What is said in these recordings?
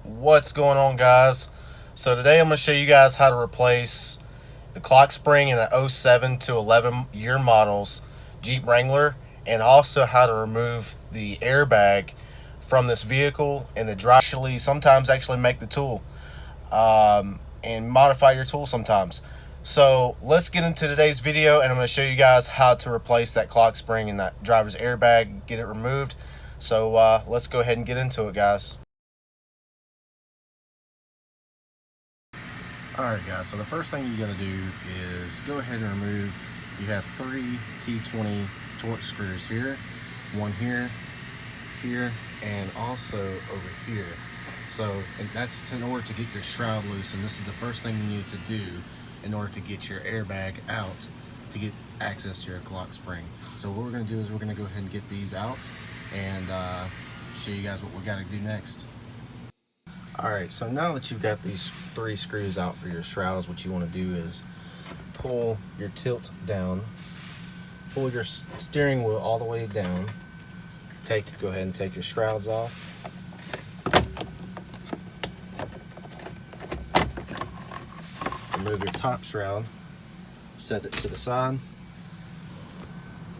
What's going on, guys? So today I'm going to show you guys how to replace the Clockspring in the '07 to 11 year models Jeep Wrangler, and also how to remove the airbag from this vehicle and the drive. Sometimes actually make the tool and modify your tool sometimes. So let's get into today's video, and I'm going to show you guys how to replace that Clockspring and that driver's airbag, get it removed. So let's go ahead and get into it, guys. Alright guys, so the first thing you gotta do is go ahead and remove, you have 3 T20 torque screws here, one here, here, and also over here. So and that's in order to get your shroud loose, and this is the first thing you need to do in order to get your airbag out to get access to your Clockspring. So what we're gonna do is we're gonna go ahead and get these out and show you guys what we gotta do next. Alright, so now that you've got these 3 screws out for your shrouds, what you want to do is pull your tilt down, pull your steering wheel all the way down, go ahead and take your shrouds off, remove your top shroud, set it to the side,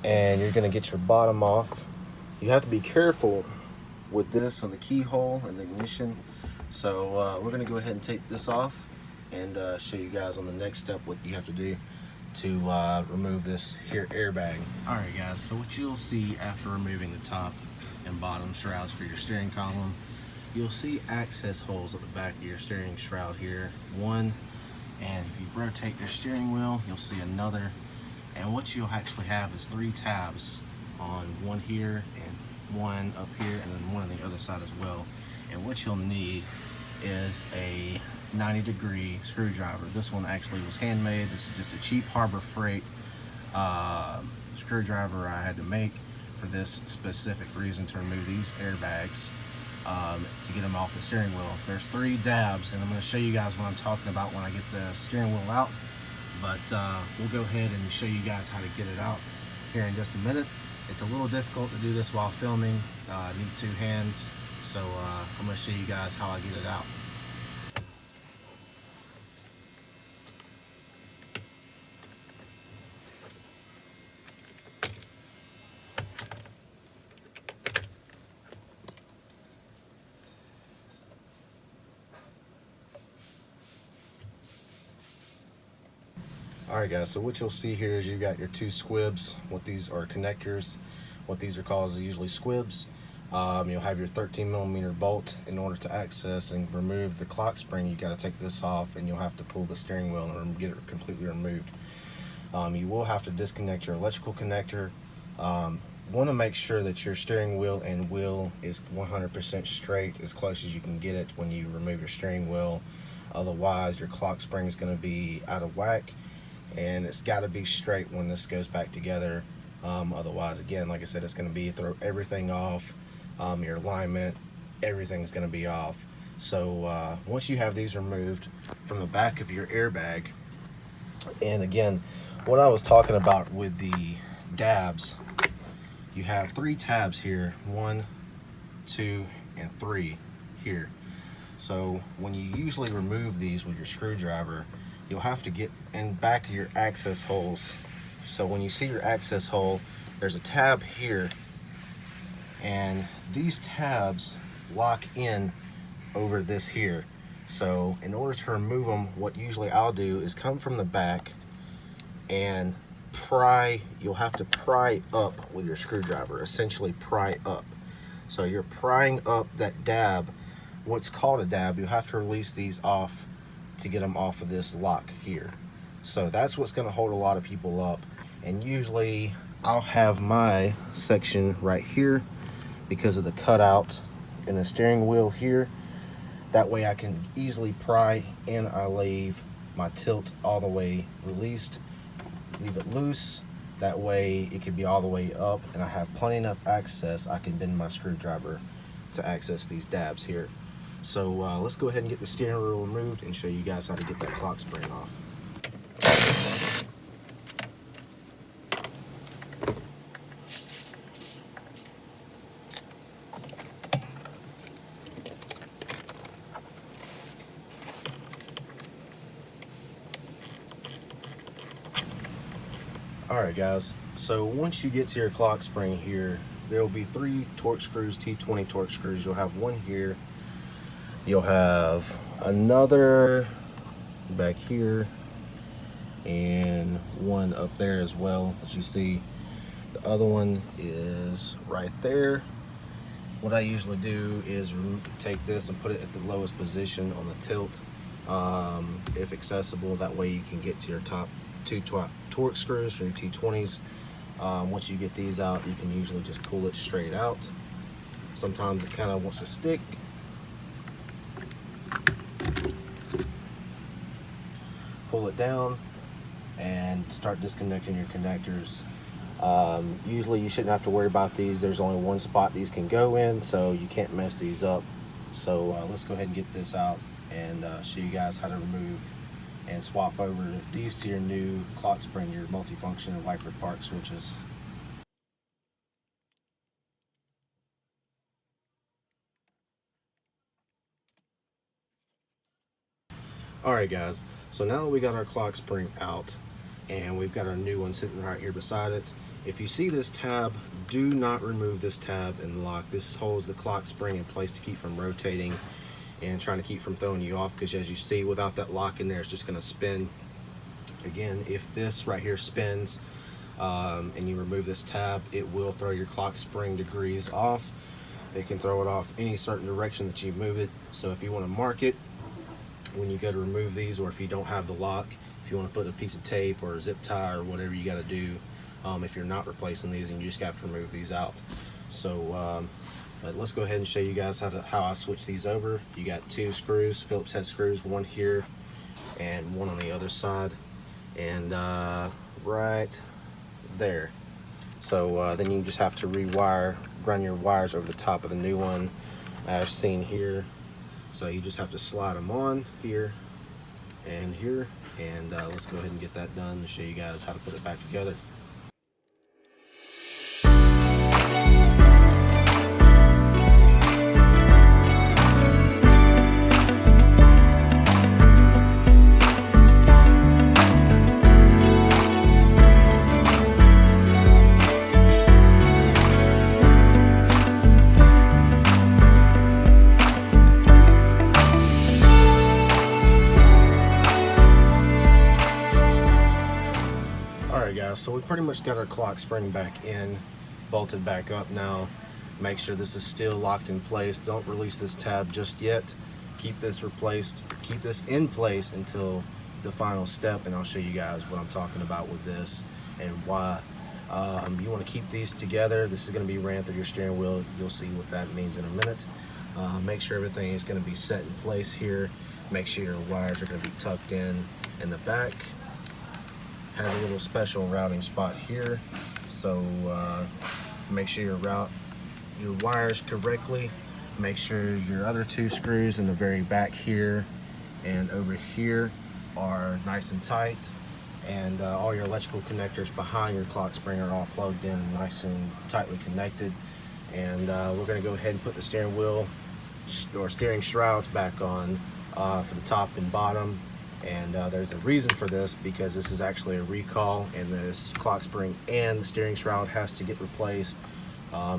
and you're going to get your bottom off. You have to be careful with this on the keyhole and the ignition. So we're going to go ahead and take this off and show you guys on the next step what you have to do to remove this here airbag. Alright guys, so what you'll see after removing the top and bottom shrouds for your steering column, you'll see access holes at the back of your steering shroud here. One, and if you rotate your steering wheel, you'll see another. And what you'll actually have is 3 tabs on one here and one up here and then one on the other side as well. And what you'll need is a 90-degree screwdriver. This one actually was handmade. This is just a cheap Harbor Freight screwdriver I had to make for this specific reason, to remove these airbags to get them off the steering wheel. There's 3 dabs, and I'm going to show you guys what I'm talking about when I get the steering wheel out. But we'll go ahead and show you guys how to get it out here in just a minute. It's a little difficult to do this while filming. I need 2 hands. So I'm going to show you guys how I get it out. Alright guys, so what you'll see here is you've got your 2 squibs. What these are connectors. What these are called is usually squibs. You'll have your 13mm bolt. In order to access and remove the Clockspring, you got to take this off, and you'll have to pull the steering wheel and get it completely removed. You will have to disconnect your electrical connector. Want to make sure that your steering wheel and wheel is 100% straight, as close as you can get it when you remove your steering wheel. Otherwise, your Clockspring is going to be out of whack, and it's got to be straight when this goes back together. Otherwise, again, like I said, it's going to be throw everything off. Your alignment, everything's going to be off. So once you have these removed from the back of your airbag, and again, what I was talking about with the dabs, you have 3 tabs here, 1, 2, and 3 here. So when you usually remove these with your screwdriver, you'll have to get in back of your access holes. So when you see your access hole, there's a tab here, and these tabs lock in over this here. So in order to remove them, what usually I'll do is come from the back and pry. You'll have to pry up with your screwdriver, essentially pry up. So you're prying up that dab, what's called a dab. You have to release these off to get them off of this lock here. So that's what's going to hold a lot of people up. And usually I'll have my section right here because of the cutout in the steering wheel here. That way I can easily pry, and I leave my tilt all the way released, leave it loose. That way it can be all the way up, and I have plenty enough access. I can bend my screwdriver to access these dabs here. So let's go ahead and get the steering wheel removed and show you guys how to get that Clockspring off. Alright guys, so once you get to your clock spring here, there will be 3 torque screws, T20 torque screws. You'll have one here, you'll have another back here, and one up there as well. As you see, the other one is right there. What I usually do is take this and put it at the lowest position on the tilt, if accessible. That way you can get to your top 2 torque screws for your T20s. Once you get these out, you can usually just pull it straight out. Sometimes it kind of wants to stick. Pull it down and start disconnecting your connectors. Usually you shouldn't have to worry about these. There's only one spot these can go in, so you can't mess these up. So let's go ahead and get this out and show you guys how to remove and swap over these to your new Clockspring, your multifunction wiper park switches. Alright guys, so now that we got our Clockspring out and we've got our new one sitting right here beside it, if you see this tab, do not remove this tab and lock. This holds the Clockspring in place to keep from rotating and trying to keep from throwing you off, because as you see, without that lock in there, it's just going to spin. Again, if this right here spins and you remove this tab, it will throw your Clockspring degrees off. It can throw it off any certain direction that you move it. So if you want to mark it when you go to remove these, or if you don't have the lock, if you want to put a piece of tape or a zip tie or whatever you got to do, if you're not replacing these, and you just have to remove these out. So but let's go ahead and show you guys how I switch these over. You got 2 screws, Phillips head screws, one here and one on the other side, and right there. So then you just have to run your wires over the top of the new one as seen here. So you just have to slide them on here and here, and let's go ahead and get that done and show you guys how to put it back together. So we pretty much got our Clockspring back in, bolted back up now. Make sure this is still locked in place. Don't release this tab just yet. Keep this in place until the final step, and I'll show you guys what I'm talking about with this and why. You want to keep these together. This is going to be ran through your steering wheel. You'll see what that means in a minute. Make sure everything is going to be set in place here. Make sure your wires are going to be tucked in the back. Has a little special routing spot here, so make sure you route your wires correctly. Make sure your other 2 screws in the very back here and over here are nice and tight, and all your electrical connectors behind your Clockspring are all plugged in and nice and tightly connected. And we're going to go ahead and put the steering wheel or steering shrouds back on for the top and bottom. And there's a reason for this, because this is actually a recall, and this Clockspring and the steering shroud has to get replaced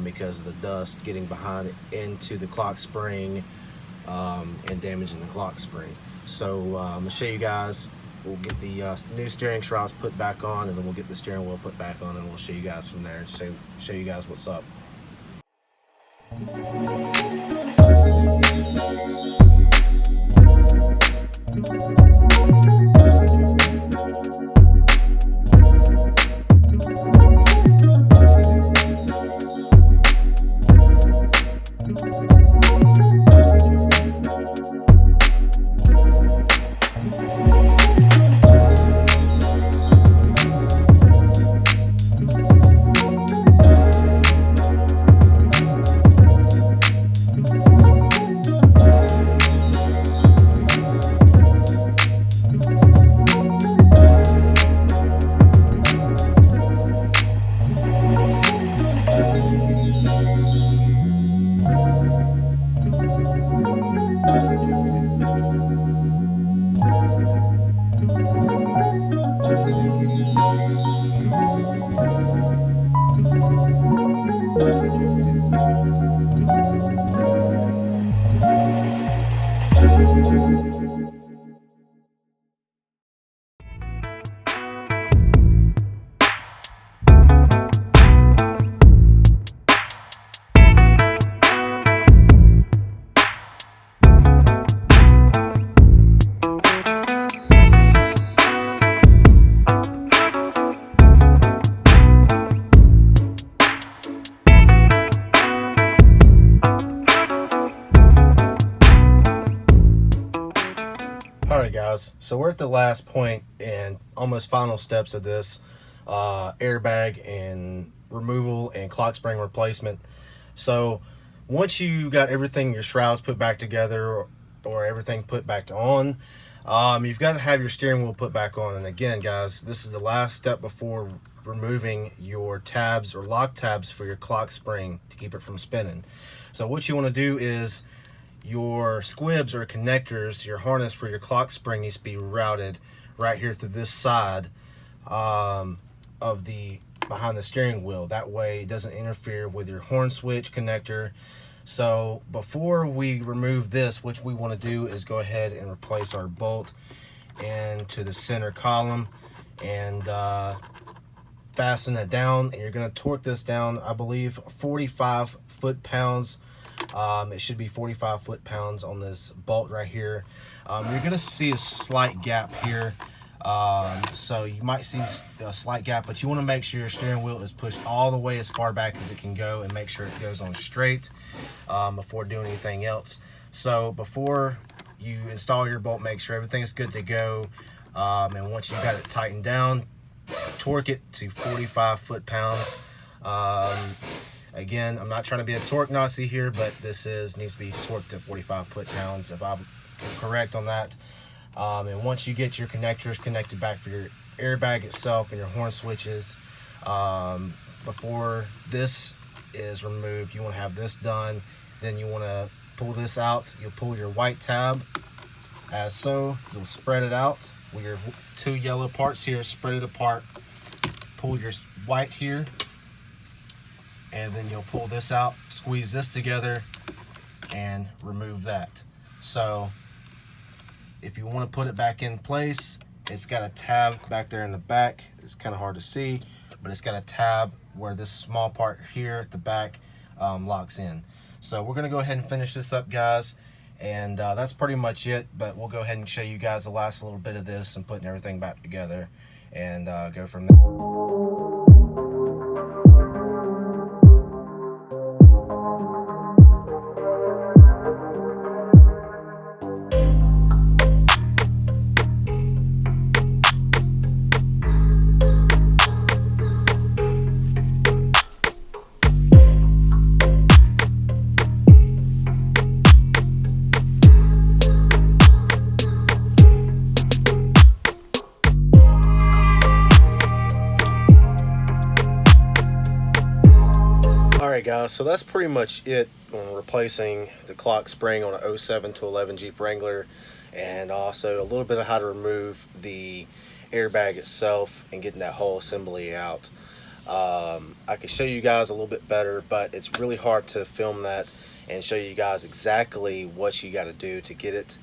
because of the dust getting behind it into the Clockspring and damaging the Clockspring. So I'm going to show you guys. We'll get the new steering shrouds put back on, and then we'll get the steering wheel put back on, and we'll show you guys from there and show you guys what's up. Alright guys, so we're at the last point and almost final steps of this airbag and removal and clock spring replacement. So once you got everything, your shrouds put back together or everything put back on, you've got to have your steering wheel put back on. And again guys, this is the last step before removing your tabs or lock tabs for your clock spring to keep it from spinning. So what you want to do is your squibs or connectors, your harness for your clock spring needs to be routed right here through this side of the behind the steering wheel. That way it doesn't interfere with your horn switch connector. So before we remove this, what we want to do is go ahead and replace our bolt into the center column and fasten it down. And you're going to torque this down, I believe 45 foot-pounds. It should be 45 foot-pounds on this bolt right here. You're going to see a slight gap here. So you might see a slight gap, but you want to make sure your steering wheel is pushed all the way as far back as it can go and make sure it goes on straight before doing anything else. So before you install your bolt, make sure everything is good to go. And once you got it tightened down, torque it to 45 foot-pounds. Again, I'm not trying to be a torque Nazi here, but this needs to be torqued to 45 foot-pounds if I'm correct on that. And once you get your connectors connected back for your airbag itself and your horn switches, before this is removed, you want to have this done. Then you want to pull this out. You'll pull your white tab as so. You'll spread it out with your two yellow parts here. Spread it apart. Pull your white here. And then you'll pull this out, squeeze this together, and remove that. So if you want to put it back in place, it's got a tab back there in the back. It's kind of hard to see, but it's got a tab where this small part here at the back locks in. So we're going to go ahead and finish this up, guys. And that's pretty much it, but we'll go ahead and show you guys the last little bit of this and putting everything back together and go from there. Alright guys, so that's pretty much it on replacing the clock spring on an 07 to 11 Jeep Wrangler, and also a little bit of how to remove the airbag itself and getting that whole assembly out. I can show you guys a little bit better, but it's really hard to film that and show you guys exactly what you got to do to get it.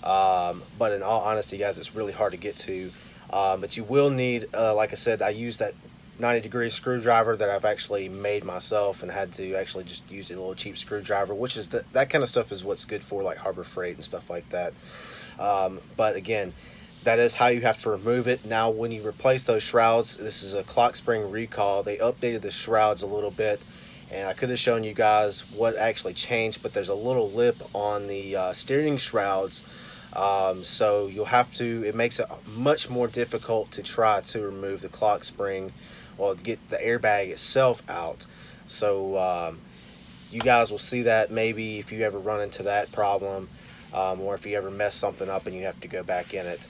But in all honesty guys, it's really hard to get to. But you will need, like I said, I use that 90-degree screwdriver that I've actually made myself and had to actually just use a little cheap screwdriver, which is that kind of stuff is what's good for like Harbor Freight and stuff like that. But again, that is how you have to remove it. Now when you replace those shrouds, this is a clock spring recall. They updated the shrouds a little bit, and I could have shown you guys what actually changed, but there's a little lip on the steering shrouds. So you'll have to, it makes it much more difficult to try to remove the clock spring or get the airbag itself out. So you guys will see that maybe if you ever run into that problem, or if you ever mess something up and you have to go back in it.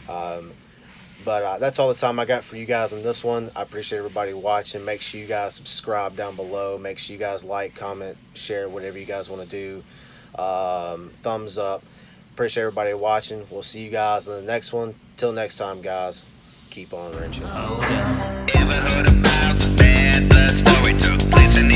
But that's all the time I got for you guys on this one. I appreciate everybody watching. Make sure you guys subscribe down below. Make sure you guys like, comment, share, whatever you guys want to do. Thumbs up. Appreciate everybody watching. We'll see you guys in the next one. Till next time, guys. Keep on wrenching. Oh, yeah. Ever heard about the bad blood story took place in